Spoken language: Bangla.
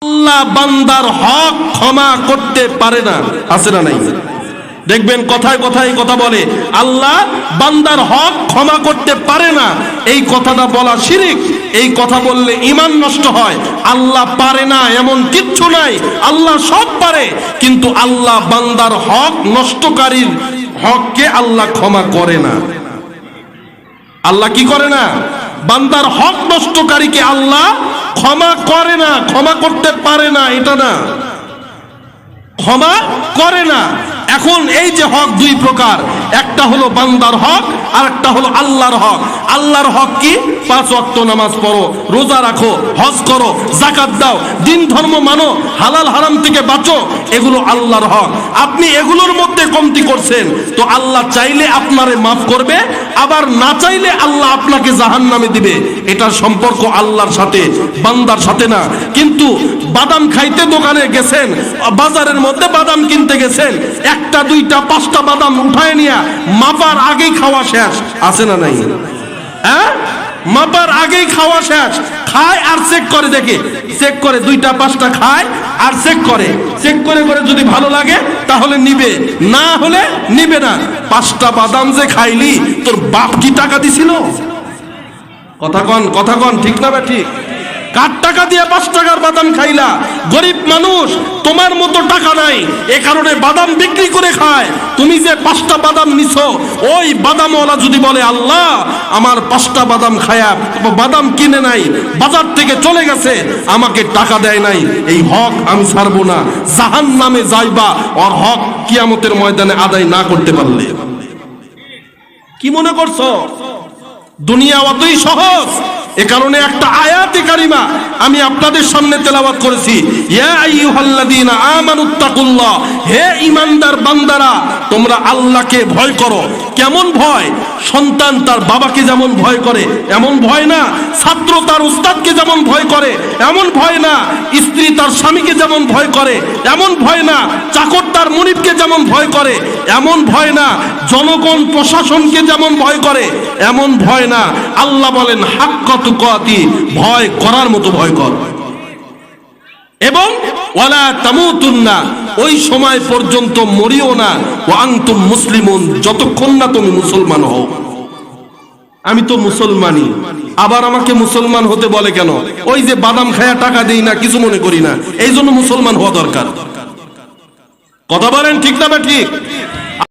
আল্লাহ বান্দার হক ক্ষমা করতে পারে না, আছে না নাই? দেখবেন কথায় কথায় কথা বলে আল্লাহ বান্দার হক ক্ষমা করতে পারে না। এই কথাটা বলা শিরক। এই কথা বললে ঈমান নষ্ট হয়। আল্লাহ পারে না এমন কিচ্ছু নাই, আল্লাহ সব পারে, কিন্তু আল্লাহ বান্দার হক নষ্টকারীর হককে আল্লাহ ক্ষমা করে না। আল্লাহ কি করে না? বান্দার হক নষ্টকারীকে আল্লাহ ক্ষমা করে না, ক্ষমা করতে পারে না, এটা না, ক্ষমা করে না। এখন এই যে হক দুই প্রকার, একটা হলো বান্দার হক আর একটা হলো আল্লাহর হক। আল্লাহর হক কি? 5 ওয়াক্ত নামাজ পড়ো, রোজা রাখো, হজ করো, যাকাত দাও, দিন ধর্ম মানো, হালাল হারাম থেকে বাঁচো, এগুলো আল্লাহর হক। আপনি এগুলোর মধ্যে কমতি করছেন, তো আল্লাহ চাইলে আপনারে মাফ করবে, আবার না চাইলে আল্লাহ আপনাকে জাহান্নামে দিবে। এটার সম্পর্ক আল্লাহর সাথে, বান্দার সাথে না। কিন্তু বাদাম খাইতে দোকানে গেছেন, বাজারের মধ্যে বাদাম কিনতে গেছেন, একটা দুইটা 5টা বাদাম উঠায় নিয়ে মাপার আগেই খাওয়া শেষ, আছে না নাই? হ্যাঁ, মাপার আগেই খাওয়া শেষ। খায় আর চেক করে, দেখে চেক করে, 2টা 5টা খায় আর চেক করে, চেক করে করে যদি ভালো লাগে তাহলে নিবে, না হলে নিবে না। 5টা বাদাম যে খাইলি, তোর বাপ কি টাকা দিছিল? কথা কন, ঠিক না? ঠিক। কার টাকা দিয়ে 5 টাকার বাদাম খাইলা? গরিব মানুষ, তোমার মতো টাকা নাই, এ কারণে বাদাম বিক্রি করে খায়। তুমি যে 5টা বাদাম নিছো, ওই বাদামওয়ালা যদি বলে আল্লাহ আমার 5টা বাদাম খায়া বাদাম কিনে নাই, বাজার থেকে চলে গেছে, আমাকে টাকা দেয় নাই, এই হক আমি ছাড়বো না, জাহান্নামে যাইবা ওর হক কিয়ামতের ময়দানে আদায় না করতে পারলে। কি মনে করছো দুনিয়া অতই সহজ? এ কারণে একটা আয়াতে কারিমা আমি আপনাদের সামনে তেলাওয়াত করেছি, ইয়া আইয়ুহাল্লাযীনা আমানুত্তাকুল্লাহ, হে ঈমানদার বান্দারা তোমরা আল্লাহকে ভয় করো। কেমন ভয়? সন্তান তার বাবাকে যেমন ভয় করে এমন ভয় না, ছাত্র তার উস্তাদকে যেমন ভয় করে এমন ভয় না, স্ত্রী তার স্বামীকে যেমন ভয় করে এমন ভয় না, চাকর তার মুনিবকে যেমন ভয় করে এমন ভয় না, জনগণ প্রশাসনকে যেমন ভয় করে এমন ভয় না। আল্লাহ বলেন হাক্কা তুকাতি, ভয় করার মতো ভয় কর। এবং ওয়ালা তামুতুন্না, ওই সময় পর্যন্ত মরিও না, ওয়া আনতুম মুসলিমুন, যতক্ষণ না তুমি মুসলমান হও। আমি তো মুসলমানই, আবার আমাকে মুসলমান হতে বলে কেন? ওই যে বাদাম খায়া টাকা দেই না, কিছু মনে করি না, এই জন্য মুসলমান হওয়া দরকার। কথা বলেন ঠিক না? ঠিক।